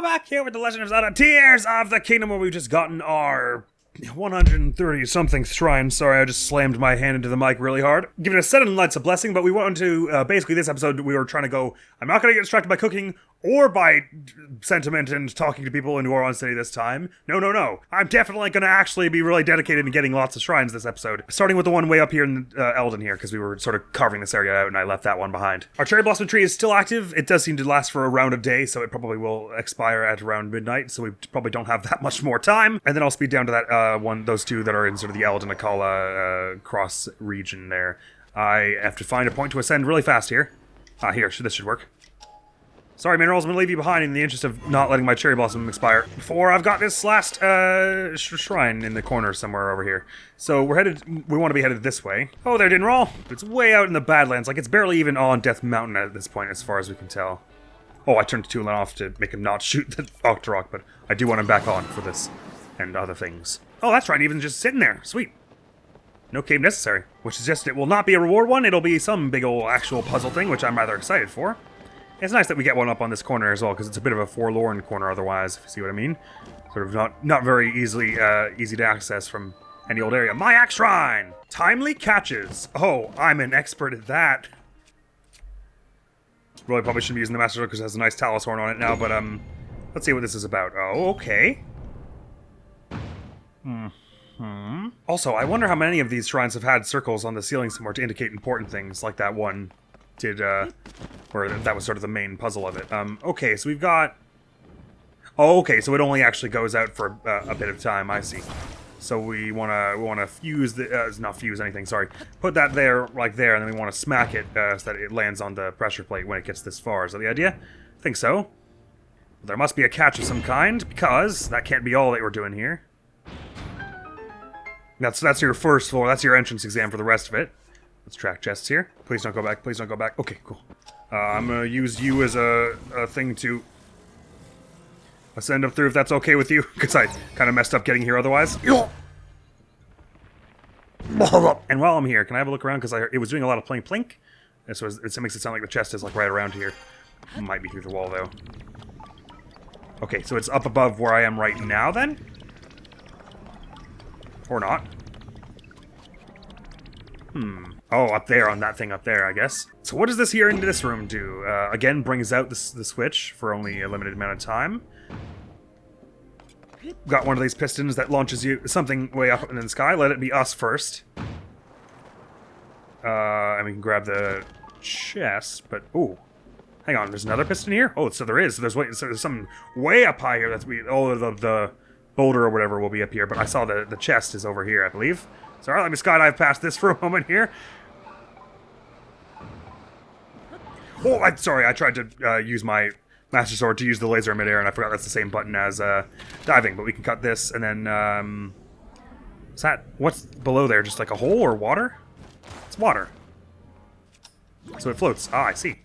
back here with the Legend of Zelda Tears of the Kingdom, where we've just gotten our 130-something shrine. Sorry, I just slammed my hand into the mic really hard. Giving us 7 lights a blessing, but we wanted to, basically this episode, we were trying to go, I'm not going to get distracted by cooking or by sentiment and talking to people in New Orleans City this time. No. I'm definitely going to actually be really dedicated to getting lots of shrines this episode. Starting with the one way up here in Eldon here, because we were sort of carving this area out and I left that one behind. Our cherry blossom tree is still active. It does seem to last for around a day, so it probably will expire at around midnight, so we probably don't have that much more time. And then I'll speed down to that those two that are in sort of the Eldon Akala cross region there. I have to find a point to ascend really fast here. Here, this should work. Sorry, Minerals, I'm going to leave you behind in the interest of not letting my cherry blossom expire before I've got this last shrine in the corner somewhere over here. So we want to be headed this way. Oh, there, Dinral. It's way out in the Badlands. Like, it's barely even on Death Mountain at this point, as far as we can tell. Oh, I turned Tulin off to make him not shoot the Octorok, but I do want him back on for this and other things. Oh, that's right, even just sitting there. Sweet. No cave necessary, which suggests it will not be a reward one. It'll be some big old actual puzzle thing, which I'm rather excited for. It's nice that we get one up on this corner as well, because it's a bit of a forlorn corner otherwise, if you see what I mean. Sort of not very easy to access from any old area. My Axe Shrine! Timely catches! Oh, I'm an expert at that. Really probably shouldn't be using the Master Sword because it has a nice Talus Horn on it now, but let's see what this is about. Oh, okay. Also, I wonder how many of these shrines have had circles on the ceiling somewhere to indicate important things, like that one did, where that was sort of the main puzzle of it. Okay, so we've got... Oh, okay, so it only actually goes out for a bit of time, I see. So we wanna fuse the, not fuse anything, sorry. Put that there, like there, and then we wanna smack it, so that it lands on the pressure plate when it gets this far. Is that the idea? I think so. But there must be a catch of some kind, because that can't be all that we're doing here. That's your first floor, that's your entrance exam for the rest of it. Let's track chests here. Please don't go back, please don't go back. Okay, cool. I'm gonna use you as a thing to ascend up through, if that's okay with you, because I kind of messed up getting here otherwise. And while I'm here, can I have a look around? Because it was doing a lot of plink plink. And so it makes it sound like the chest is like right around here. It might be through the wall though. Okay, so it's up above where I am right now then? Or not. Oh, up there on that thing up there, I guess. So what does this here in this room do? Again, brings out the switch for only a limited amount of time. Got one of these pistons that launches you something way up in the sky. Let it be us first. And we can grab the chest, but ooh. Hang on, there's another piston here? Oh, so there is. So there's something way up high here that's the boulder or whatever will be up here, but I saw the chest is over here, I believe. So alright, let me skydive past this for a moment here. Oh, sorry, I tried to use my Master Sword to use the laser in midair, and I forgot that's the same button as diving, but we can cut this, and then, what's below there, just like a hole or water? It's water. So it floats. Ah, I see.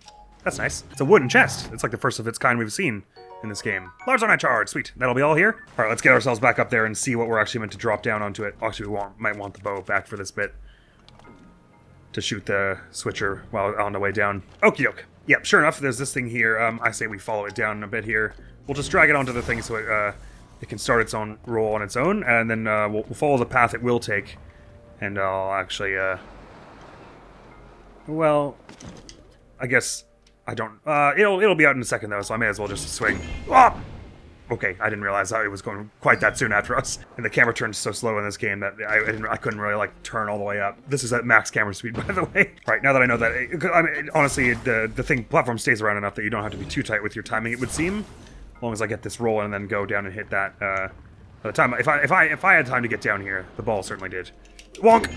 That's nice. It's a wooden chest. It's like the first of its kind we've seen in this game. Large on charge. Sweet. That'll be all here. Alright, let's get ourselves back up there and see what we're actually meant to drop down onto it. Actually, we might want the bow back for this bit. To shoot the switcher while on the way down. Okie doke. Yep, sure enough, there's this thing here. I say we follow it down a bit here. We'll just drag it onto the thing so it can start its own roll on its own, and then we'll follow the path it will take. And I'll actually, well, I guess I don't, it'll be out in a second though, so I may as well just swing. Ah! Okay, I didn't realize how it was going quite that soon after us. And the camera turns so slow in this game that I couldn't really, like, turn all the way up. This is at max camera speed, by the way. Right, now that I know that, I mean, honestly, the platform stays around enough that you don't have to be too tight with your timing, it would seem. As long as I get this roll and then go down and hit that, by the time, if I had time to get down here, the ball certainly did. Wonk!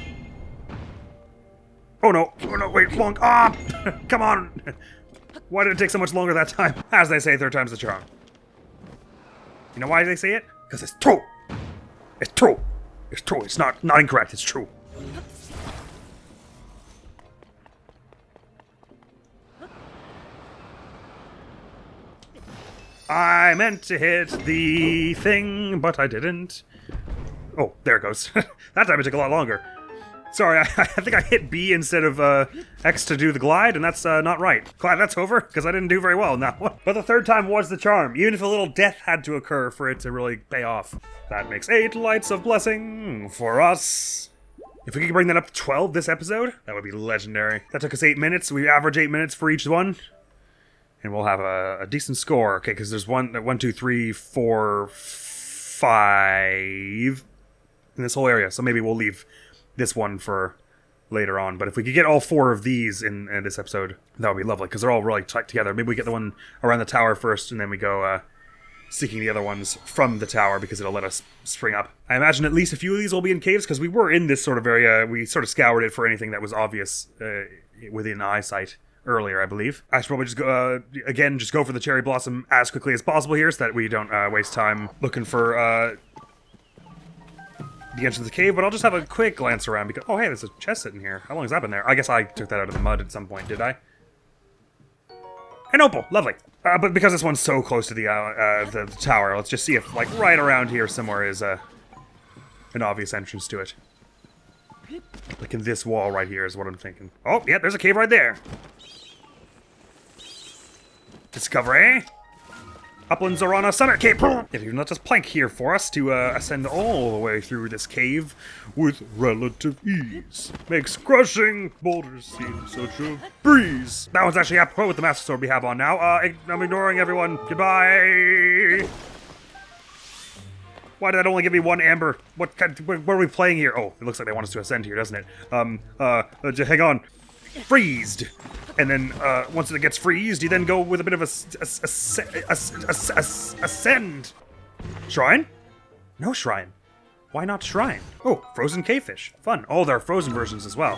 Oh no, wait, wonk! Ah! Come on! Why did it take so much longer that time? As they say, third time's the charm. You know why they say it? Because it's true. It's true. It's true. It's not incorrect. It's true. I meant to hit the thing, but I didn't. Oh, there it goes. That time it took a lot longer. Sorry, I think I hit B instead of X to do the glide, and that's not right. Glad that's over, because I didn't do very well in that one. But the third time was the charm, even if a little death had to occur for it to really pay off. That makes 8 lights of blessing for us. If we could bring that up to 12 this episode, that would be legendary. That took us 8 minutes. We average 8 minutes for each one. And we'll have a decent score. Okay, because there's 1, 2, 3, 4, 5 in this whole area. So maybe we'll leave this one for later on. But if we could get all 4 of these in this episode, that would be lovely. Because they're all really tight together. Maybe we get the one around the tower first, and then we go seeking the other ones from the tower because it'll let us spring up. I imagine at least a few of these will be in caves because we were in this sort of area. We sort of scoured it for anything that was obvious within eyesight earlier, I believe. I should probably just go, again, just go for the cherry blossom as quickly as possible here so that we don't waste time looking for the entrance to the cave, but I'll just have a quick glance around because, oh hey, there's a chest sitting here. How long has that been there? I guess I took that out of the mud at some point, did I? An opal, lovely. But because this one's so close to the tower, let's just see if, like, right around here somewhere is an obvious entrance to it. Like in this wall right here is what I'm thinking. Oh, yeah, there's a cave right there. Discovery. Uplands are on a summer cave. If you let us plank here for us to ascend all the way through this cave with relative ease. Makes crushing boulders seem such a breeze. That one's actually apropos with the Master Sword we have on now. I'm ignoring everyone. Goodbye. Why did that only give me 1 amber? What are we playing here? Oh, it looks like they want us to ascend here, doesn't it? Hang on. Freezed. And then, once it gets freezed, you then go with a bit of ascend. Shrine? No shrine. Why not shrine? Oh, frozen cavefish. Fun. Oh, there are frozen versions as well.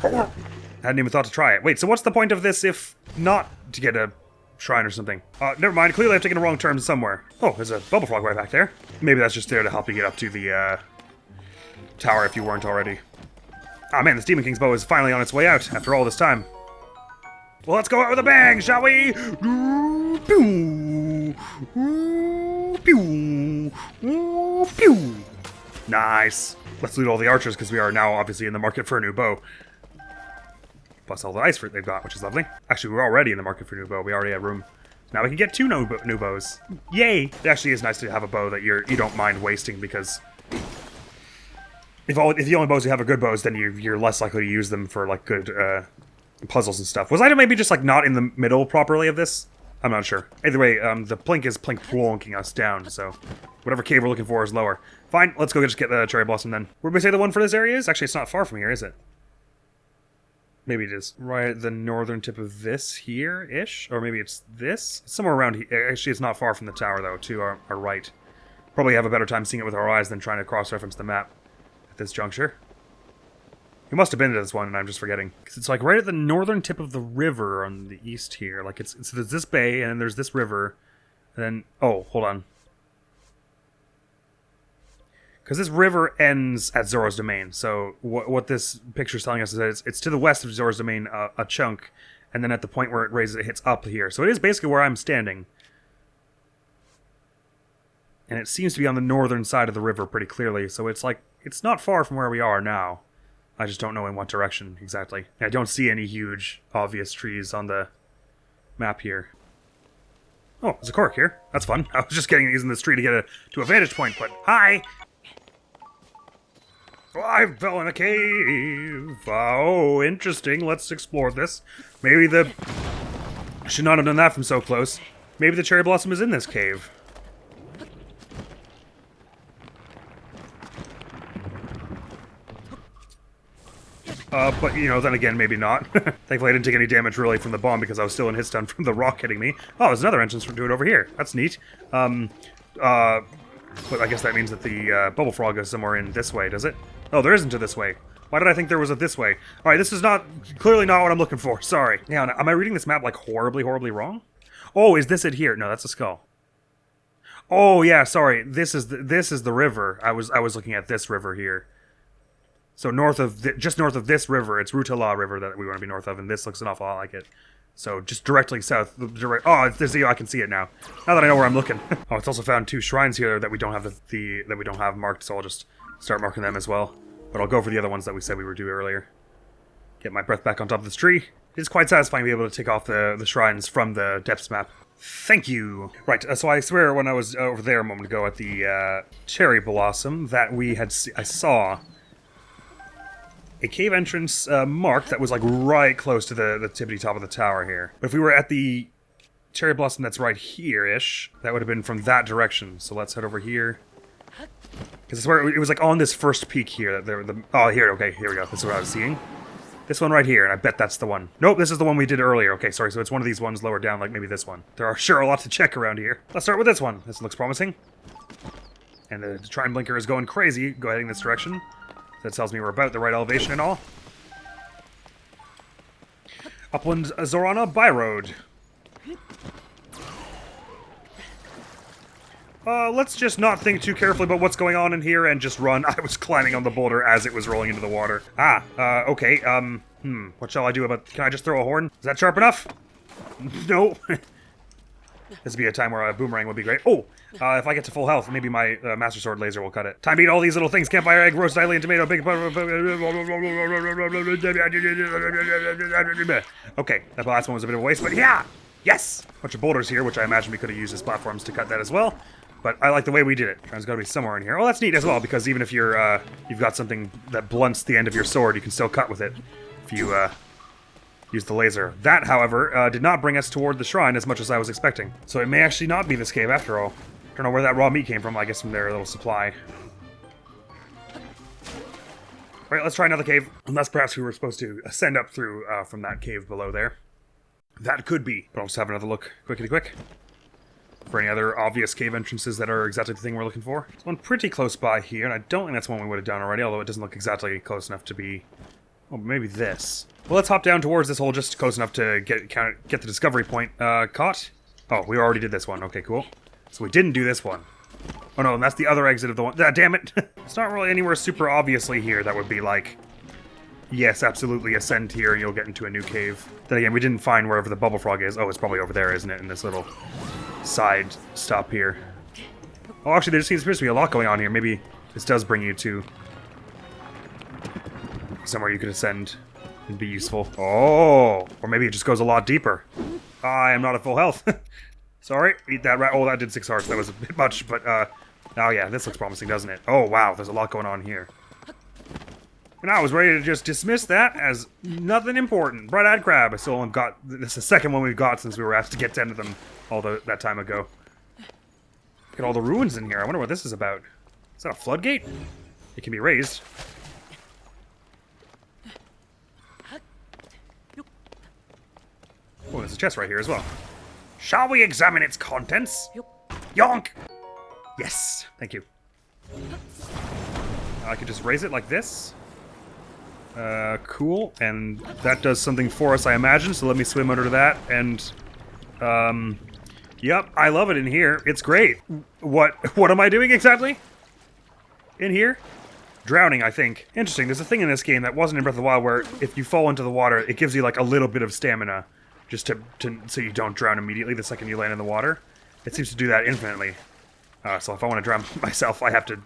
Hadn't even thought to try it. Wait, so what's the point of this if not to get a shrine or something? Never mind. Clearly I've taken the wrong turn somewhere. Oh, there's a bubble frog right back there. Maybe that's just there to help you get up to the, tower if you weren't already. Ah, man, this Demon King's bow is finally on its way out after all this time. Well, let's go out with a bang, shall we? Nice. Let's loot all the archers because we are now obviously in the market for a new bow. Plus all the ice fruit they've got, which is lovely. Actually, we're already in the market for a new bow. We already have room. Now we can get 2 new bows. Yay! It actually is nice to have a bow that you don't mind wasting because if the only bows you have are good bows, then you're less likely to use them for like good puzzles and stuff. Was I maybe just like not in the middle properly of this? I'm not sure. Either way, the plink is plonking us down, so whatever cave we're looking for is lower. Fine, let's go just get the cherry blossom then. Where did we say the one for this area is? Actually, it's not far from here, is it? Maybe it is. Right at the northern tip of this here-ish? Or maybe it's this? It's somewhere around here. Actually, it's not far from the tower, though, to our right. Probably have a better time seeing it with our eyes than trying to cross-reference the map at this juncture. We must have been to this one, and I'm just forgetting. Because it's like right at the northern tip of the river on the east here. Like, there's this bay, and then there's this river. And then, oh, hold on. Because this river ends at Zora's Domain. So what this picture's telling us is that it's to the west of Zora's Domain a chunk. And then at the point where it raises, it hits up here. So it is basically where I'm standing. And it seems to be on the northern side of the river pretty clearly. So it's like, it's not far from where we are now. I just don't know in what direction exactly. I don't see any huge, obvious trees on the map here. Oh, there's a cork here. That's fun. I was just using this tree to get to a vantage point, but hi! Oh, I fell in a cave. Oh, interesting. Let's explore this. Maybe I should not have done that from so close. Maybe the cherry blossom is in this cave. But, you know, then again, maybe not. Thankfully, I didn't take any damage, really, from the bomb because I was still in hit stun from the rock hitting me. Oh, there's another entrance to it over here. That's neat. But I guess that means that the bubble frog goes somewhere in this way, does it? Oh, there isn't a this way. Why did I think there was a this way? Alright, this is clearly not what I'm looking for. Sorry. Yeah, am I reading this map, like, horribly, horribly wrong? Oh, is this it here? No, that's a skull. Oh, yeah, sorry. This is the river. I was looking at this river here. So just north of this river, it's Rutala River that we want to be north of, and this looks an awful lot like it. So just directly south. Oh, I can see it now. Now that I know where I'm looking. Oh, it's also found 2 shrines here that we don't have that we don't have marked, so I'll just start marking them as well. But I'll go for the other ones that we said we were due earlier. Get my breath back on top of this tree. It is quite satisfying to be able to take off the shrines from the depths map. Thank you! Right, so I swear when I was over there a moment ago at the cherry blossom that I saw a cave entrance marked that was like right close to the tippity top of the tower here. But if we were at the cherry blossom that's right here-ish, that would have been from that direction. So let's head over here. Because I swear it was like on this first peak here. Oh, here, okay, here we go. This is what I was seeing. This one right here, and I bet that's the one. Nope, this is the one we did earlier. Okay, sorry, so it's one of these ones lower down, like maybe this one. There are sure a lot to check around here. Let's start with this one. This looks promising. And the Trine Blinker is going crazy. Go heading this direction. That tells me we're about the right elevation and all. Upland Zorana Byroad. Let's just not think too carefully about what's going on in here and just run. I was climbing on the boulder as it was rolling into the water. Okay, what shall I do about... Can I just throw a horn? Is that sharp enough? No. This would be a time where a boomerang would be great. Oh, if I get to full health, maybe my Master Sword laser will cut it. Time to eat all these little things. Campfire egg, roast alien tomato, big... Okay, that last one was a bit of a waste, but yeah! Yes! Bunch of boulders here, which I imagine we could have used as platforms to cut that as well. But I like the way we did it. There's got to be somewhere in here. Oh, that's neat as well, because even if you've got something that blunts the end of your sword, you can still cut with it if you use the laser. That, however, did not bring us toward the shrine as much as I was expecting. So it may actually not be this cave after all. Don't know where that raw meat came from. I guess from their little supply. Right, let's try another cave. Unless perhaps we were supposed to ascend up through from that cave below there. That could be. But I'll just have another look quick. For any other obvious cave entrances that are exactly the thing we're looking for. There's one pretty close by here, and I don't think that's one we would have done already, although it doesn't look exactly close enough to be... Oh, maybe this. Well, let's hop down towards this hole just close enough to get the discovery point caught. Oh, we already did this one. Okay, cool. So we didn't do this one. Oh no, and that's the other exit of the one... damn it! It's not really anywhere super obviously here that would be like... Yes, absolutely, ascend here and you'll get into a new cave. Then again, we didn't find wherever the bubble frog is. Oh, it's probably over there, isn't it? In this little side stop here. Oh, actually, there seems to be a lot going on here. Maybe this does bring you to somewhere you could ascend and be useful. Oh, or maybe it just goes a lot deeper. I am not at full health. Sorry, eat that rat. Oh, that did 6 hearts. That was a bit much, but oh yeah, this looks promising, doesn't it? Oh wow, there's a lot going on here. And I was ready to just dismiss that as nothing important. Bright-eyed crab. I still only got... This is the second one we've got since we were asked to get 10 of them that time ago. Look at all the ruins in here. I wonder what this is about. Is that a floodgate? It can be raised. Oh, there's a chest right here as well. Shall we examine its contents? Yonk! Yes! Thank you. I could just raise it like this. Cool, and that does something for us, I imagine, so let me swim under that, and, yep, I love it in here. It's great. What am I doing exactly? In here? Drowning, I think. Interesting, there's a thing in this game that wasn't in Breath of the Wild where if you fall into the water, it gives you, like, a little bit of stamina, just so you don't drown immediately the second you land in the water. It seems to do that infinitely. So if I want to drown myself, I have to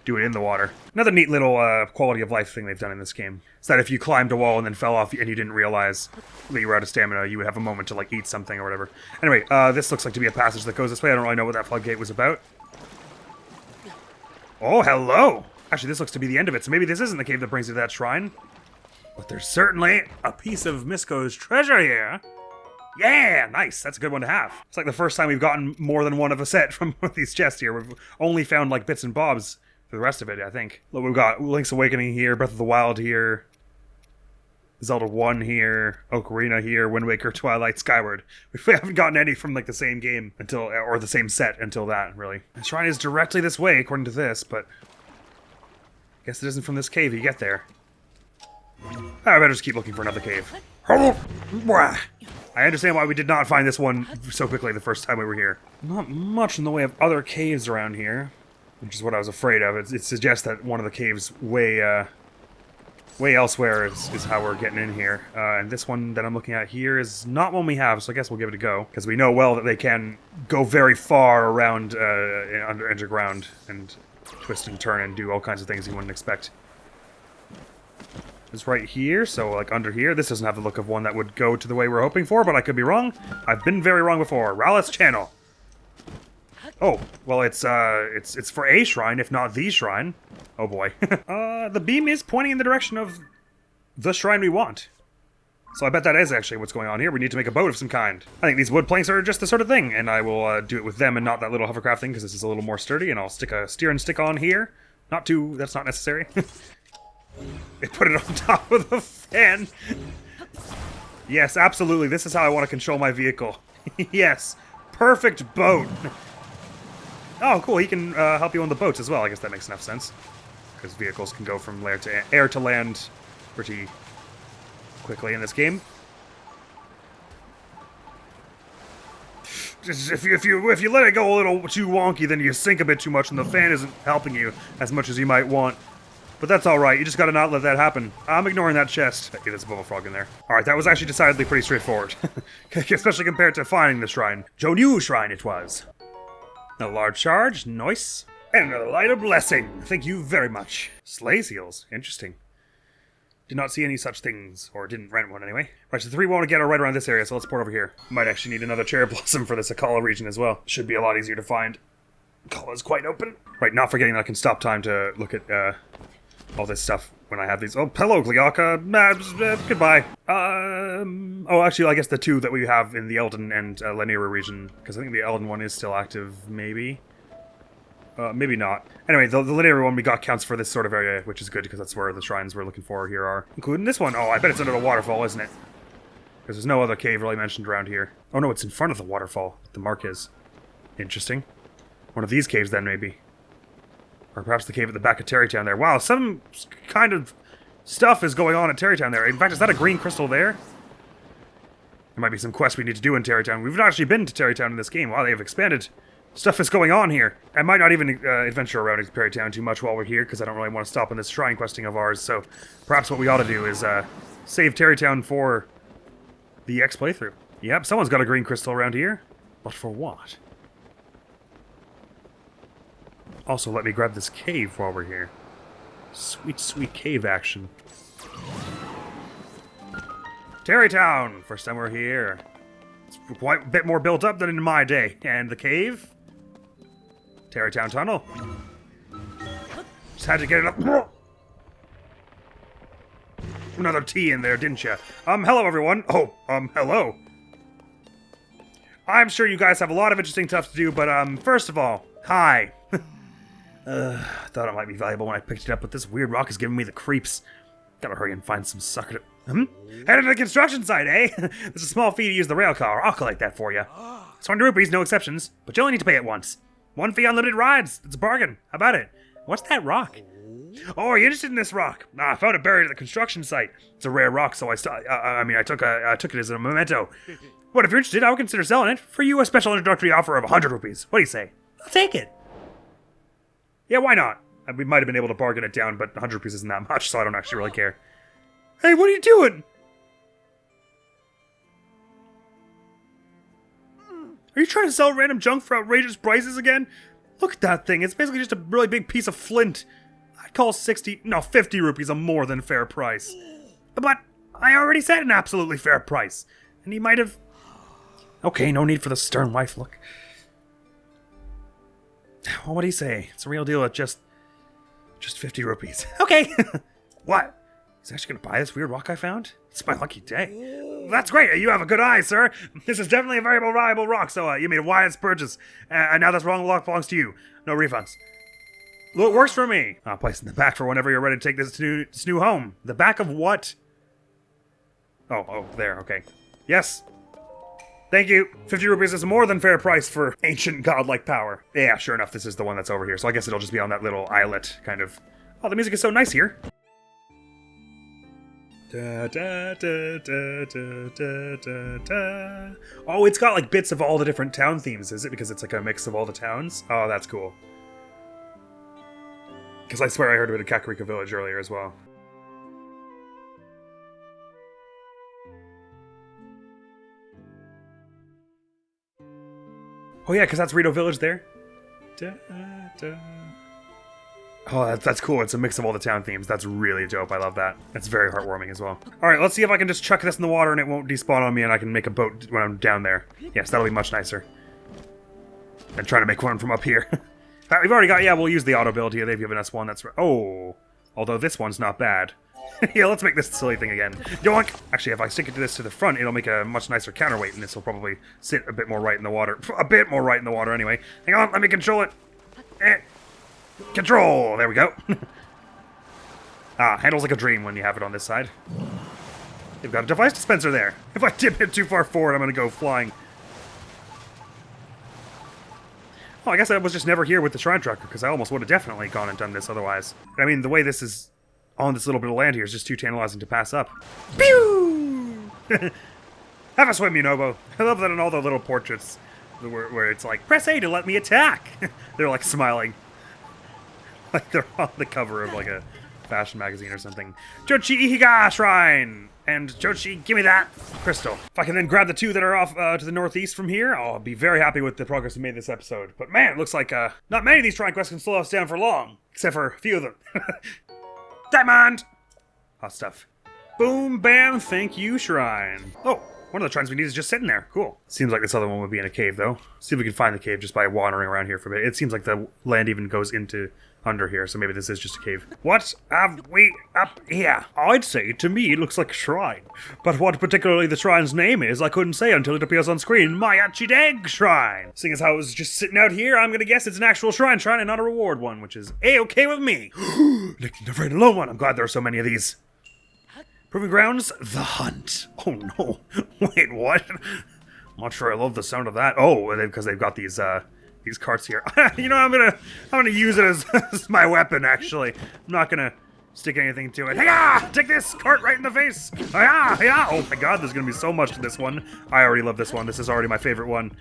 do it in the water. Another neat little quality of life thing they've done in this game is that if you climbed a wall and then fell off and you didn't realize that you were out of stamina, you would have a moment to like eat something or whatever. Anyway, this looks like to be a passage that goes this way. I don't really know what that floodgate was about. Oh, hello! Actually, this looks to be the end of it, so maybe this isn't the cave that brings you to that shrine. But there's certainly a piece of Misko's treasure here. Yeah, nice. That's a good one to have. It's like the first time we've gotten more than one of a set from one of these chests here. We've only found like bits and bobs for the rest of it, I think. Look, we've got Link's Awakening here, Breath of the Wild here, Zelda 1 here, Ocarina here, Wind Waker, Twilight, Skyward. We haven't gotten any from like the same game until, or the same set until that, really. The shrine is directly this way, according to this, but I guess it isn't from this cave you get there. I better just keep looking for another cave. I understand why we did not find this one so quickly the first time we were here. Not much in the way of other caves around here, which is what I was afraid of. It suggests that one of the caves way elsewhere is how we're getting in here. And this one that I'm looking at here is not one we have, so I guess we'll give it a go. Because we know well that they can go very far around underground and twist and turn and do all kinds of things you wouldn't expect is right here, so like under here. This doesn't have the look of one that would go to the way we're hoping for, but I could be wrong. I've been very wrong before. Rowlet's channel. Oh, well, it's for a shrine, if not the shrine. Oh boy. The beam is pointing in the direction of the shrine we want. So I bet that is actually what's going on here. We need to make a boat of some kind. I think these wood planks are just the sort of thing, and I will do it with them and not that little hovercraft thing, because this is a little more sturdy, and I'll stick a steering stick on here. Not too, that's not necessary. Put it on top of the fan. Yes, absolutely, this is how I want to control my vehicle. Yes, perfect boat. Oh, cool, he can help you on the boats as well. I guess that makes enough sense. Because vehicles can go from air to land pretty quickly in this game. Just if you let it go a little too wonky, then you sink a bit too much, and the fan isn't helping you as much as you might want. But that's all right. You just gotta not let that happen. I'm ignoring that chest. Hey, there's a bubble frog in there. All right, that was actually decidedly pretty straightforward, especially compared to finding the shrine. Jonyu Shrine it was. A large charge, nice, and another light of blessing. Thank you very much. Sleigh seals, interesting. Did not see any such things, or didn't rent one anyway. Right, so the 3 we want to get are right around this area, so let's port over here. Might actually need another cherry blossom for this Akala region as well. Should be a lot easier to find. Akala's quite open. Right, not forgetting that I can stop time to look at all this stuff when I have these. Oh, hello, Gliaka. Goodbye. Oh, actually, I guess the 2 that we have in the Elden and Lanira region, because I think the Elden one is still active, maybe. Maybe not. Anyway, the Lanira one we got counts for this sort of area, which is good, because that's where the shrines we're looking for here are. Including this one. Oh, I bet it's under the waterfall, isn't it? Because there's no other cave really mentioned around here. Oh no, it's in front of the waterfall. The mark is. Interesting. One of these caves then, maybe. Or perhaps the cave at the back of Terrytown there. Wow, some kind of stuff is going on at Terrytown there. In fact, is that a green crystal there? There might be some quests we need to do in Terrytown. We've not actually been to Terrytown in this game. Wow, they've expanded. Stuff is going on here. I might not even adventure around Terrytown too much while we're here, because I don't really want to stop on this shrine questing of ours. So perhaps what we ought to do is save Terrytown for the X playthrough. Yep, someone's got a green crystal around here. But for what? Also, let me grab this cave while we're here. Sweet, sweet cave action. Terrytown! First time we're here. It's quite a bit more built up than in my day. And the cave? Terrytown Tunnel. Just had to get it up. Another T in there, didn't you? Hello everyone. Oh, hello. I'm sure you guys have a lot of interesting stuff to do, but, first of all, hi. I thought it might be valuable when I picked it up, but this weird rock is giving me the creeps. Gotta hurry and find some sucker to... Headed to the construction site, eh? There's a small fee to use the rail car. I'll collect that for you. It's 100 rupees, no exceptions, but you only need to pay it once. 1 fee, unlimited rides. It's a bargain. How about it? What's that rock? Oh, are you interested in this rock? I found it buried at the construction site. It's a rare rock, so I took it as a memento. What, if you're interested, I would consider selling it. For you, a special introductory offer of 100 rupees. What do you say? I'll take it. Yeah, why not? We might have been able to bargain it down, but 100 rupees isn't that much, so I don't actually really care. Hey, what are you doing? Are you trying to sell random junk for outrageous prices again? Look at that thing. It's basically just a really big piece of flint. I'd call 50 rupees a more than fair price. But I already said an absolutely fair price. And he might have... Okay, no need for the stern wife look. Well, what do you say? It's a real deal at just 50 rupees. Okay. What? He's actually going to buy this weird rock I found? It's my lucky day. That's great. You have a good eye, sir. This is definitely a very reliable rock, so you made a wise purchase. And now this wrong rock belongs to you. No refunds. Well, it works for me. I'll place it in the back for whenever you're ready to take this new home. The back of what? Oh, there, okay. Yes. Thank you. 50 rupees is a more than fair price for ancient godlike power. Yeah, sure enough, this is the one that's over here, so I guess it'll just be on that little islet, kind of. Oh, the music is so nice here. Da, da, da, da, da, da, da, da. Oh, it's got like bits of all the different town themes, is it? Because it's like a mix of all the towns? Oh, that's cool. Because I swear I heard of it at Kakariko Village earlier as well. Oh yeah, because that's Rito Village there. Da, da. Oh, that's cool. It's a mix of all the town themes. That's really dope. I love that. That's very heartwarming as well. All right, let's see if I can just chuck this in the water and it won't despawn on me and I can make a boat when I'm down there. Yes, that'll be much nicer than trying to make one from up here. We've already got, yeah, we'll use the auto build here. They've given us one that's, oh, although this one's not bad. Yeah, let's make this silly thing again. Yoink! Actually, if I stick it to this to the front, it'll make a much nicer counterweight, and this will probably sit a bit more right in the water. A bit more right in the water, anyway. Hang on, let me control it. Control! There we go. Handles like a dream when you have it on this side. They've got a device dispenser there. If I tip it too far forward, I'm going to go flying. Oh, I guess I was just never here with the Shrine Tracker, because I almost would have definitely gone and done this otherwise. I mean, the way this is on this little bit of land here is just too tantalizing to pass up. Pew! Have a swim, Unobo. I love that in all the little portraits where it's like, press A to let me attack. They're like smiling. Like they're on the cover of like a fashion magazine or something. Jochi Ihiga Shrine! And Jochi, give me that crystal. If I can then grab the two that are off to the northeast from here, I'll be very happy with the progress we made this episode. But man, it looks like not many of these shrine quests can slow us down for long. Except for a few of them. Diamond! Hot stuff. Boom, bam, thank you, shrine. Oh, one of the shrines we need is just sitting there. Cool. Seems like this other one would be in a cave, though. See if we can find the cave just by wandering around here for a bit. It seems like the land even goes into under here, so maybe this is just a cave. What have we up here? I'd say, to me, it looks like a shrine. But what particularly the shrine's name is, I couldn't say until it appears on screen. My argh Shrine! Seeing as how it was just sitting out here, I'm gonna guess it's an actual shrine and not a reward one, which is A-okay with me. Nick, the afraid alone one. I'm glad there are so many of these. Proving grounds, the hunt. Oh no. Wait, what? I'm not sure I love the sound of that. Oh, because they've got these carts here. You know, I'm gonna use it as my weapon, actually. I'm not gonna stick anything to it. Hey-ya! Take this cart right in the face! Hey-ya! Hey-ya! Oh my god, there's gonna be so much to this one. I already love this one. This is already my favorite one.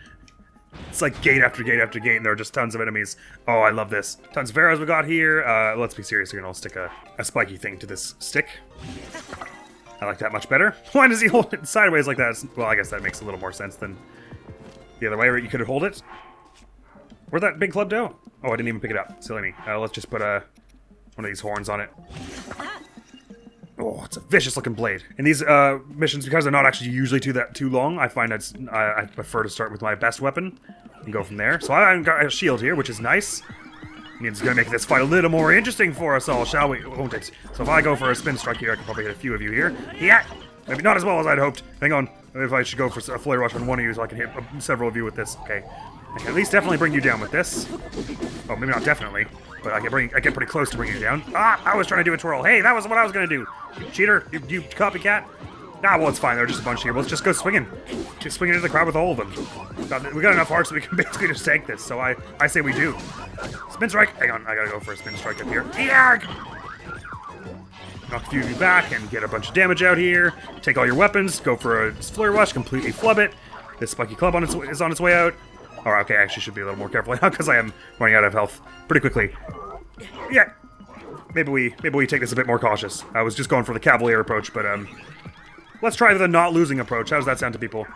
It's like gate after gate after gate, and there are just tons of enemies. Oh, I love this. Tons of arrows we got here. Let's be serious here, and I'll stick a spiky thing to this stick. I like that much better. Why does he hold it sideways like that? Well, I guess that makes a little more sense than the other way, where you could hold it. Where'd that big club go? Oh, I didn't even pick it up. Silly me. Let's just put one of these horns on it. Oh, it's a vicious looking blade. And these missions, because they're not actually usually too long, I find I prefer to start with my best weapon and go from there. So I've got a shield here, which is nice. It's gonna make this fight a little more interesting for us all, shall we? Won't it? So if I go for a spin strike here, I can probably hit a few of you here. Yeah! Maybe not as well as I'd hoped. Hang on. If I should go for a flare rush on one of you so I can hit several of you with this. Okay. I can at least definitely bring you down with this. Oh, maybe not definitely, but I get pretty close to bringing you down. Ah, I was trying to do a twirl. Hey, that was what I was gonna do. You cheater, you copycat. Ah, well, it's fine. They're just a bunch here. Let's just go swinging. Just swing into the crowd with all of them. We got enough hearts that we can basically just tank this, so I say we do. Spin strike. Hang on, I gotta go for a spin strike up here. Yarg! Knock a few of you back and get a bunch of damage out here. Take all your weapons. Go for a flare rush. Completely flub it. This spiky club is on its way out. Or okay, I actually should be a little more careful now because I am running out of health pretty quickly. Yeah. Maybe we take this a bit more cautious. I was just going for the cavalier approach, but let's try the not losing approach. How does that sound to people?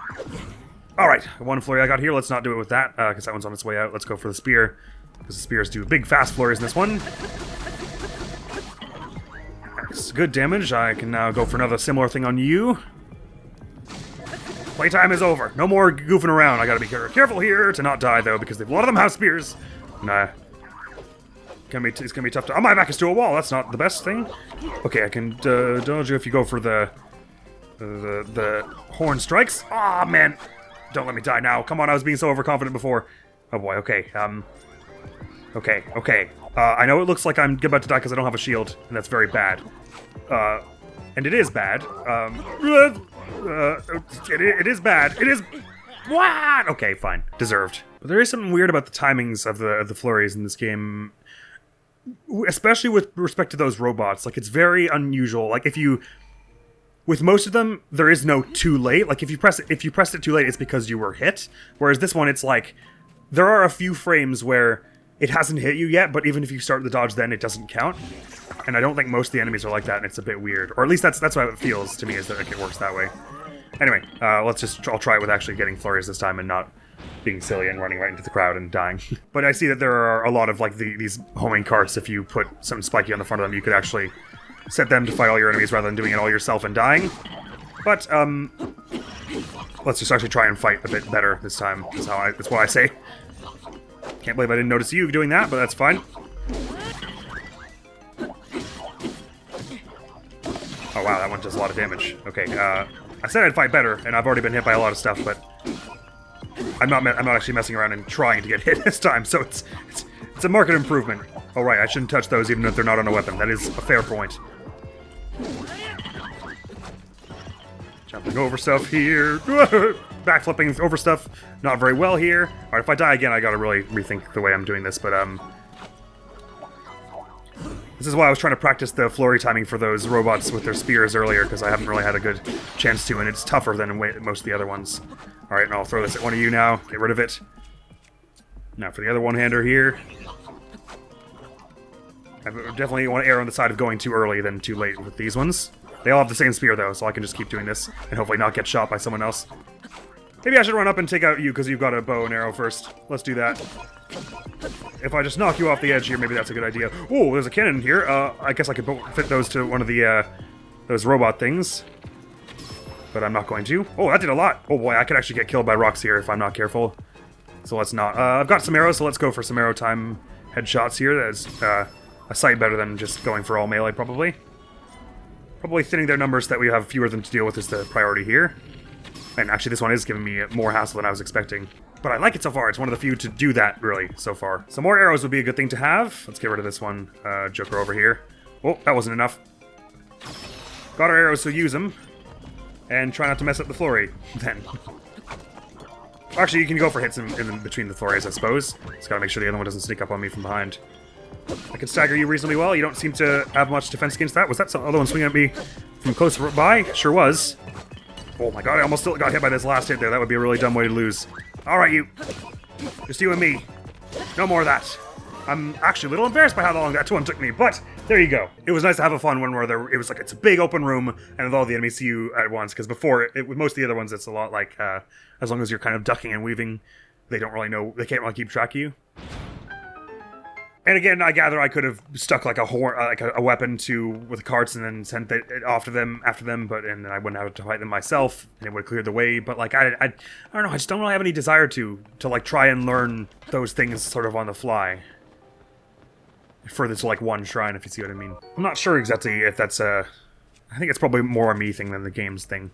Alright, one flurry I got here. Let's not do it with that, because that one's on its way out. Let's go for the spear, because the spears do big, fast flurries in this one. That's good damage. I can now go for another similar thing on you. Playtime is over. No more goofing around. I gotta be careful here to not die, though, because a lot of them have spears. Nah. It's gonna be tough to... Oh, my back is to a wall. That's not the best thing. Okay, I can dodge you if you go for the horn strikes. Aw, man. Don't let me die now. Come on, I was being so overconfident before. Oh boy, okay. Okay. I know it looks like I'm about to die because I don't have a shield, and that's very bad. And it is bad. It is bad. It is... What? Okay, fine. Deserved. But there is something weird about the timings of the flurries in this game, especially with respect to those robots. Like, it's very unusual. Like, if you... With most of them, there is no too late. Like, if you pressed it too late, it's because you were hit. Whereas this one, it's like, there are a few frames where it hasn't hit you yet, but even if you start the dodge then, it doesn't count. And I don't think most of the enemies are like that, and it's a bit weird. Or at least that's how it feels to me, is that it works that way. Anyway, I'll try it with actually getting flurries this time and not being silly and running right into the crowd and dying. But I see that there are a lot of like these homing carts. If you put something spiky on the front of them, you could actually set them to fight all your enemies rather than doing it all yourself and dying. But let's just actually try and fight a bit better this time. That's what I say. Can't believe I didn't notice you doing that, but that's fine. Oh wow, that one does a lot of damage. Okay, I said I'd fight better, and I've already been hit by a lot of stuff, but I'm not actually messing around and trying to get hit this time, so it's a marked improvement. Oh right, I shouldn't touch those even if they're not on a weapon. That is a fair point. Jumping over stuff here. Backflipping over stuff. Not very well here. Alright, if I die again, I gotta really rethink the way I'm doing this, but this is why I was trying to practice the flurry timing for those robots with their spears earlier, because I haven't really had a good chance to, and it's tougher than most of the other ones. Alright, and I'll throw this at one of you now. Get rid of it. Now for the other one-hander here. I definitely want to err on the side of going too early than too late with these ones. They all have the same spear, though, so I can just keep doing this and hopefully not get shot by someone else. Maybe I should run up and take out you, because you've got a bow and arrow first. Let's do that. If I just knock you off the edge here, maybe that's a good idea. Oh, there's a cannon here. I guess I could fit those to one of the, those robot things. But I'm not going to. Oh, that did a lot. Oh boy, I could actually get killed by rocks here if I'm not careful. So let's not. I've got some arrows, so let's go for some arrow time headshots here. That's a sight better than just going for all melee, probably. Probably thinning their numbers so that we have fewer of them to deal with is the priority here. And actually, this one is giving me more hassle than I was expecting. But I like it so far. It's one of the few to do that, really, so far. Some more arrows would be a good thing to have. Let's get rid of this one joker over here. Oh, that wasn't enough. Got our arrows, so use them. And try not to mess up the flurry, then. Actually, you can go for hits in between the flurries, I suppose. Just gotta make sure the other one doesn't sneak up on me from behind. I can stagger you reasonably well. You don't seem to have much defense against that. Was that some other one swinging at me from close by? Sure was. Oh my god, I almost still got hit by this last hit there. That would be a really dumb way to lose. Alright, you. Just you and me. No more of that. I'm actually a little embarrassed by how long that one took me, but there you go. It was nice to have a fun one where it was like it's a big open room and with all the enemies see you at once, because before, with most of the other ones, it's a lot like, as long as you're kind of ducking and weaving, they don't really know, they can't really keep track of you. And again, I gather I could have stuck like a weapon with carts and then sent it off to them after them, and then I wouldn't have to fight them myself, and it would have cleared the way. But like I don't know, I just don't really have any desire to like try and learn those things sort of on the fly. Further to like one shrine, if you see what I mean. I'm not sure exactly if that's I think it's probably more a me thing than the game's thing.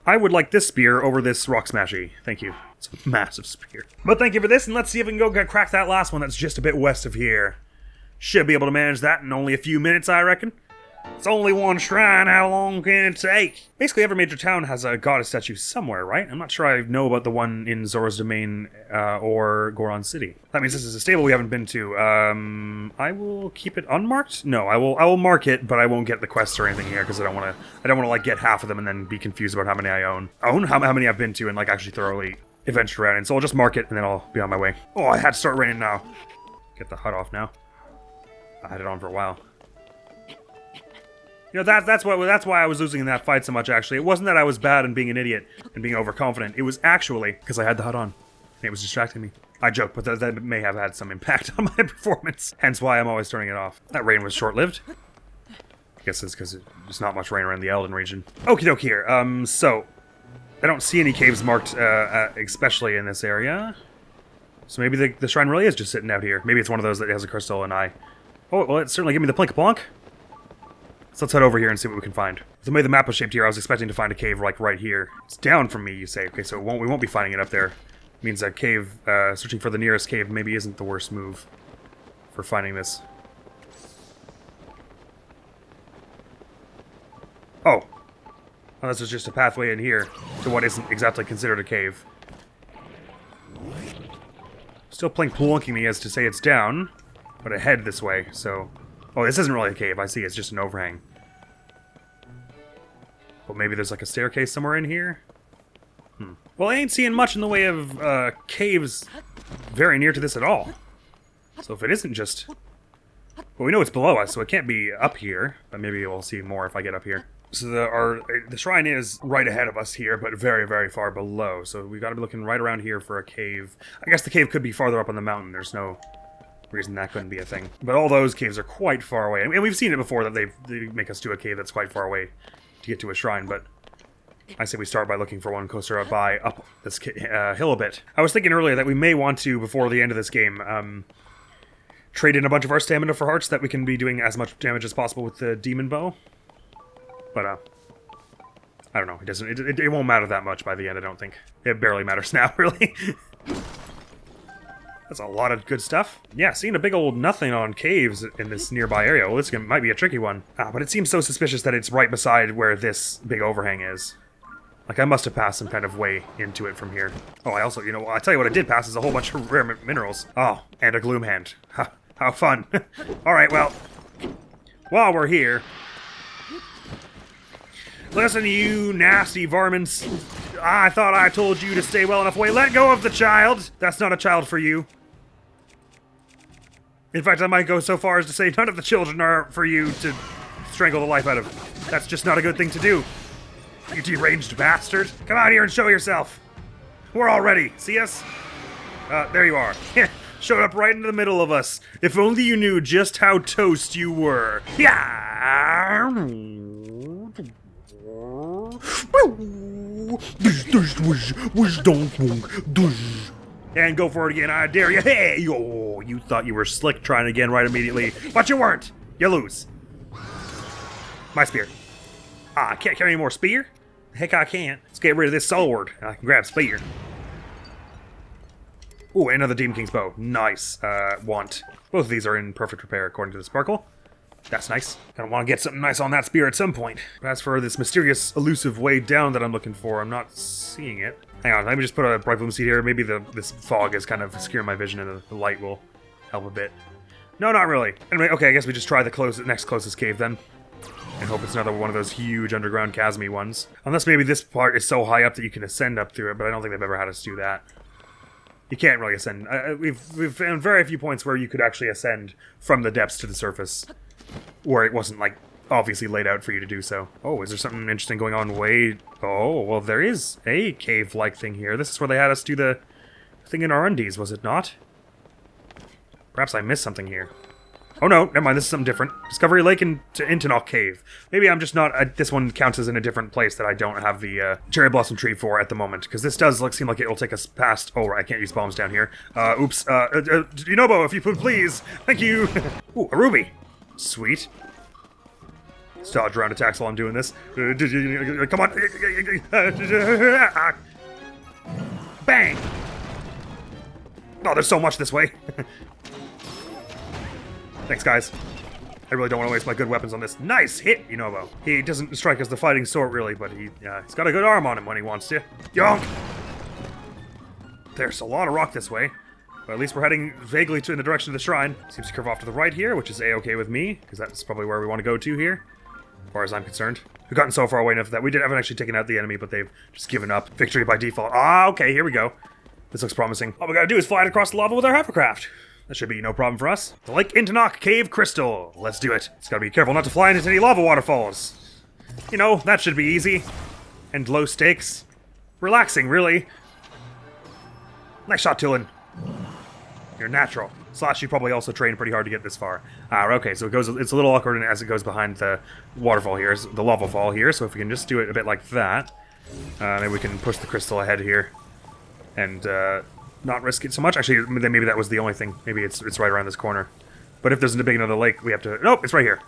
I would like this spear over this rock smashy. Thank you. It's a massive spear. But thank you for this, and let's see if we can go crack that last one that's just a bit west of here. Should be able to manage that in only a few minutes, I reckon. It's only one shrine, how long can it take? Basically, every major town has a goddess statue somewhere, right? I'm not sure I know about the one in Zora's Domain or Goron City. That means this is a stable we haven't been to. I will keep it unmarked? No, I will mark it, but I won't get the quests or anything here because I don't want to like get half of them and then be confused about how many I own. How many I've been to and like actually thoroughly adventure around in. So I'll just mark it and then I'll be on my way. Oh, I had to start raining now. Get the HUD off now. I had it on for a while. You know, that's why I was losing in that fight so much, actually. It wasn't that I was bad and being an idiot and being overconfident. It was actually because I had the HUD on. And it was distracting me. I joke, but that may have had some impact on my performance. Hence why I'm always turning it off. That rain was short-lived. I guess it's because there's not much rain around the Elden region. Okie doke here. So, I don't see any caves marked, especially in this area. So maybe the shrine really is just sitting out here. Maybe it's one of those that has a crystal and I... Oh, well, it certainly gave me the plink-a-plonk. So let's head over here and see what we can find. The way the map was shaped here, I was expecting to find a cave like right here. It's down from me, you say. Okay, so we won't be finding it up there. It means that cave, searching for the nearest cave maybe isn't the worst move for finding this. Oh. Well, this is just a pathway in here to what isn't exactly considered a cave. Still plunk-plunking me as to say it's down, but I head this way, so... Oh, this isn't really a cave, I see, it's just an overhang. Well, maybe there's like a staircase somewhere in here? Well, I ain't seeing much in the way of caves very near to this at all. So if it isn't just... Well, we know it's below us, so it can't be up here, but maybe we'll see more if I get up here. So the shrine is right ahead of us here, but very, very far below. So we've got to be looking right around here for a cave. I guess the cave could be farther up on the mountain. There's no reason that couldn't be a thing. But all those caves are quite far away. And we've seen it before that they make us do a cave that's quite far away to get to a shrine, but I say we start by looking for one closer up this hill a bit. I was thinking earlier that we may want to, before the end of this game, trade in a bunch of our stamina for hearts that we can be doing as much damage as possible with the demon bow. But, I don't know. It won't matter that much by the end, I don't think. It barely matters now, really. That's a lot of good stuff. Yeah, seeing a big old nothing on caves in this nearby area. Well, this might be a tricky one. But it seems so suspicious that it's right beside where this big overhang is. Like, I must have passed some kind of way into it from here. Oh, I also, I tell you what I did pass is a whole bunch of rare minerals. Oh, and a gloom hand. How fun. Alright, well, while we're here... Listen, you nasty varmints. I thought I told you to stay well enough away. Let go of the child. That's not a child for you. In fact, I might go so far as to say none of the children are for you to strangle the life out of. That's just not a good thing to do. You deranged bastard. Come out here and show yourself. We're all ready. See us? There you are. Showed up right in the middle of us. If only you knew just how toast you were. Yeah. And go for it again, I dare you. Hey, oh, you thought you were slick trying again right immediately, but you weren't. You lose. My spear. I can't carry any more spear? Heck, I can't. Let's get rid of this sword. I can grab spear. Ooh, another Demon King's bow. Nice. Want. Both of these are in perfect repair according to the sparkle. That's nice. Gonna want to get something nice on that spear at some point. As for this mysterious, elusive way down that I'm looking for, I'm not seeing it. Hang on, let me just put a bright bloom seed here. Maybe this fog is kind of obscuring my vision and the light will help a bit. No, not really. Anyway, okay, I guess we just try the next closest cave then. And hope it's another one of those huge underground chasmy ones. Unless maybe this part is so high up that you can ascend up through it, but I don't think they've ever had us do that. You can't really ascend. We've found very few points where you could actually ascend from the depths to the surface. Where it wasn't, like, obviously laid out for you to do so. Oh, is there something interesting going on way... Oh, well, there is a cave-like thing here. This is where they had us do the thing in our undies, was it not? Perhaps I missed something here. Oh, no, never mind, this is something different. Discovery Lake and TotK Cave. Maybe I'm just not... this one counts as in a different place that I don't have the cherry blossom tree for at the moment. Because this does seem like it will take us past... Oh, I can't use bombs down here. Oops. Yunobo, if you would please. Thank you. Ooh, a ruby. Sweet. Just dodge around attacks while I'm doing this. Come on. Bang. Oh, there's so much this way. Thanks, guys. I really don't want to waste my good weapons on this. Nice hit, Yunobo. He doesn't strike as the fighting sort, really, but he's got a good arm on him when he wants to. Yonk! There's a lot of rock this way. But at least we're heading vaguely in the direction of the shrine. Seems to curve off to the right here, which is a-okay with me, because that's probably where we want to go to here, as far as I'm concerned. We've gotten so far away enough that we haven't actually taken out the enemy, but they've just given up. Victory by default. Ah, okay, here we go. This looks promising. All we gotta do is fly it across the lava with our hovercraft. That should be no problem for us. The Lake TotK Cave Crystal. Let's do it. Just gotta be careful not to fly into any lava waterfalls. You know, that should be easy. And low stakes. Relaxing, really. Nice shot, Tulin. You're natural. Slash, you probably also trained pretty hard to get this far. Okay, so it's a little awkward as it goes behind the waterfall here, the lava fall here, so if we can just do it a bit like that, maybe we can push the crystal ahead here, and not risk it so much. Actually, maybe that was the only thing. Maybe it's right around this corner. But if there's a big another lake, we have to... Nope, it's right here.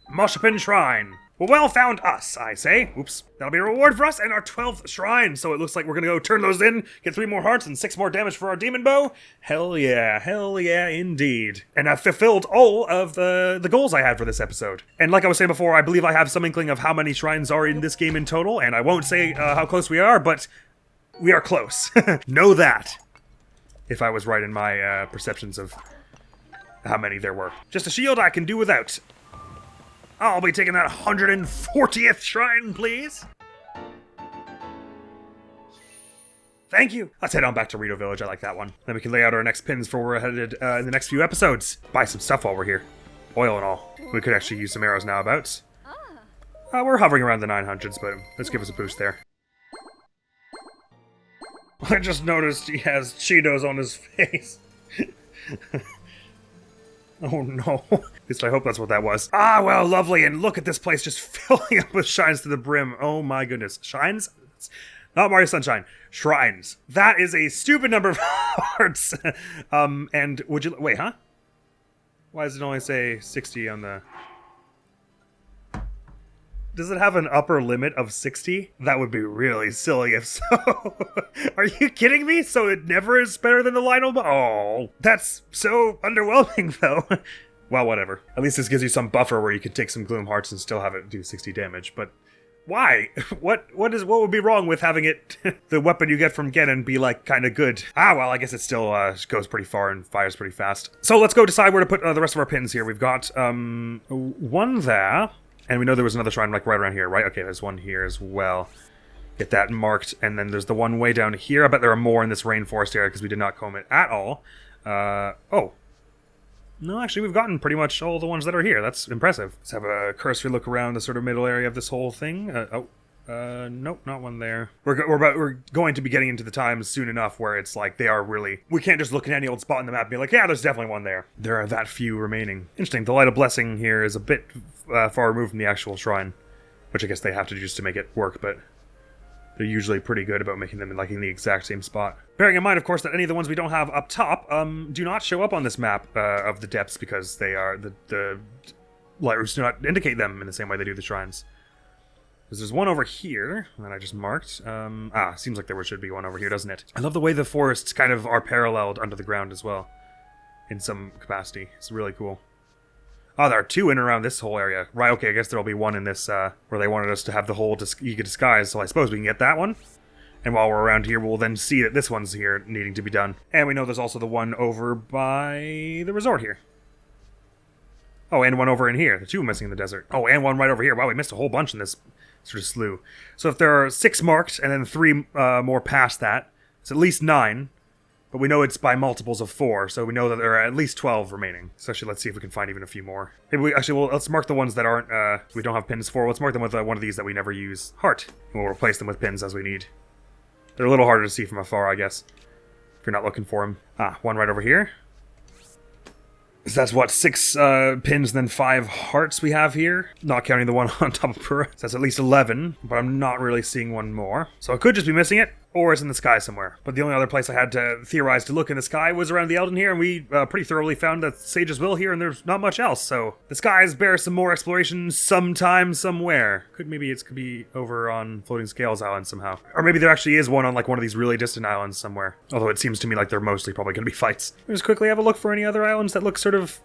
Moshapin Shrine. Well found us, I say. Oops. That'll be a reward for us and our 12th shrine. So it looks like we're gonna go turn those in, get 3 more hearts and 6 more damage for our demon bow. Hell yeah, indeed. And I've fulfilled all of the goals I had for this episode. And like I was saying before, I believe I have some inkling of how many shrines are in this game in total, and I won't say how close we are, but we are close. Know that. If I was right in my perceptions of how many there were. Just a shield I can do without. I'll be taking that 140th shrine, please. Thank you. Let's head on back to Rito Village. I like that one. Then we can lay out our next pins for where we're headed in the next few episodes. Buy some stuff while we're here. oil and all. We could actually use some arrows now abouts. We're hovering around the 900s, but let's give us a boost there. I just noticed he has Cheetos on his face. Oh no. At least I hope that's what that was. Ah, well, lovely, and look at this place just filling up with shines to the brim. Oh my goodness. Shines? Not Mario Sunshine. Shrines. That is a stupid number of hearts. And would you... Wait, huh? Why does it only say 60 on the... Does it have an upper limit of 60? That would be really silly if so. Are you kidding me? So it never is better than the Lionel? Oh, that's so underwhelming though. Well, whatever. At least this gives you some buffer where you can take some Gloom Hearts and still have it do 60 damage, but why? What would be wrong with having it, the weapon you get from Ganon, be like kind of good? Ah, well, I guess it still goes pretty far and fires pretty fast. So let's go decide where to put the rest of our pins here. We've got one there. And we know there was another shrine like right around here, right? Okay, there's one here as well. Get that marked. And then there's the one way down here. I bet there are more in this rainforest area because we did not comb it at all. Oh. No, actually, we've gotten pretty much all the ones that are here. That's impressive. Let's have a cursory look around the sort of middle area of this whole thing. Nope, not one there. We're going to be getting into the times soon enough where it's like they are really... We can't just look at any old spot in the map and be like, yeah, there's definitely one there. There are that few remaining. Interesting. The Light of Blessing here is a bit far removed from the actual shrine, which I guess they have to do just to make it work, but they're usually pretty good about making them in the exact same spot. Bearing in mind, of course, that any of the ones we don't have up top do not show up on this map of the depths because they are... The light roofs do not indicate them in the same way they do the shrines. There's one over here that I just marked. Seems like there should be one over here, doesn't it? I love the way the forests kind of are paralleled under the ground as well. In some capacity. It's really cool. Oh, there are two in and around this whole area. Right, okay, I guess there'll be one in this, where they wanted us to have the whole Yiga disguise, so I suppose we can get that one. And while we're around here, we'll then see that this one's here needing to be done. And we know there's also the one over by the resort here. Oh, and one over in here. The two missing in the desert. Oh, and one right over here. Wow, we missed a whole bunch in this sort of slew. So if there are 6 marked and then 3 more past that, it's at least 9. But we know it's by multiples of 4, so we know that there are at least 12 remaining. So actually, let's see if we can find even a few more. Maybe let's mark the ones that aren't, we don't have pins for. Let's mark them with one of these that we never use. Heart. And we'll replace them with pins as we need. They're a little harder to see from afar, I guess, if you're not looking for them. One right over here. So that's what, 6 pins, then 5 hearts we have here. Not counting the one on top of Purah. So that's at least 11, but I'm not really seeing one more. So I could just be missing it, or it's in the sky somewhere. But the only other place I had to theorize to look in the sky was around the Elden here, and we pretty thoroughly found that Sage's Will here, and there's not much else. So the skies bear some more exploration sometime, somewhere. Could be over on Floating Scales Island somehow. Or maybe there actually is one on like one of these really distant islands somewhere. Although it seems to me like they're mostly probably going to be fights. Let me just quickly have a look for any other islands that look sort of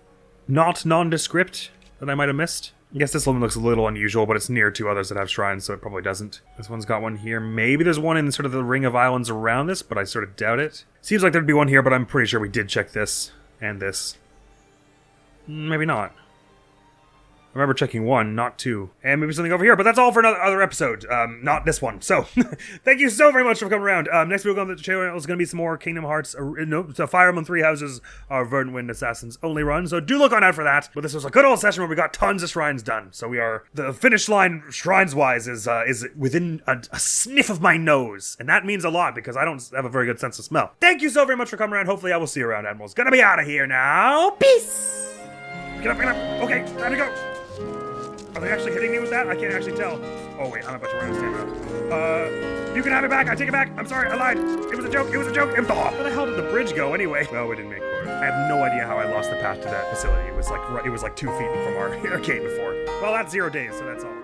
not nondescript that I might have missed. I guess this one looks a little unusual, but it's near 2 others that have shrines, so it probably doesn't. This one's got one here. Maybe there's one in sort of the ring of islands around this, but I sort of doubt it. Seems like there'd be one here, but I'm pretty sure we did check this and this. Maybe not. I remember checking 1, not 2. And maybe something over here, but that's all for another other episode. Not this one. So, thank you so very much for coming around. Next week on the channel is going to be some more Kingdom Hearts, Fire Emblem 3 Houses, our Verdant Wind Assassins only run. So do look on out for that. But this was a good old session where we got tons of shrines done. So the finish line, shrines-wise, is within a sniff of my nose. And that means a lot because I don't have a very good sense of smell. Thank you so very much for coming around. Hopefully I will see you around. Admiral's gonna be out of here now. Peace! Get up, get up. Okay, time to go. Are they actually hitting me with that? I can't actually tell. Oh wait, I'm about to run out of stamina. You can have it back. I take it back. I'm sorry, I lied. It was a joke. It was a joke. Where the hell did the bridge go anyway? Well, we didn't make it. I have no idea how I lost the path to that facility. It was like 2 feet from our arcade before. Well, that's 0 days, so that's all.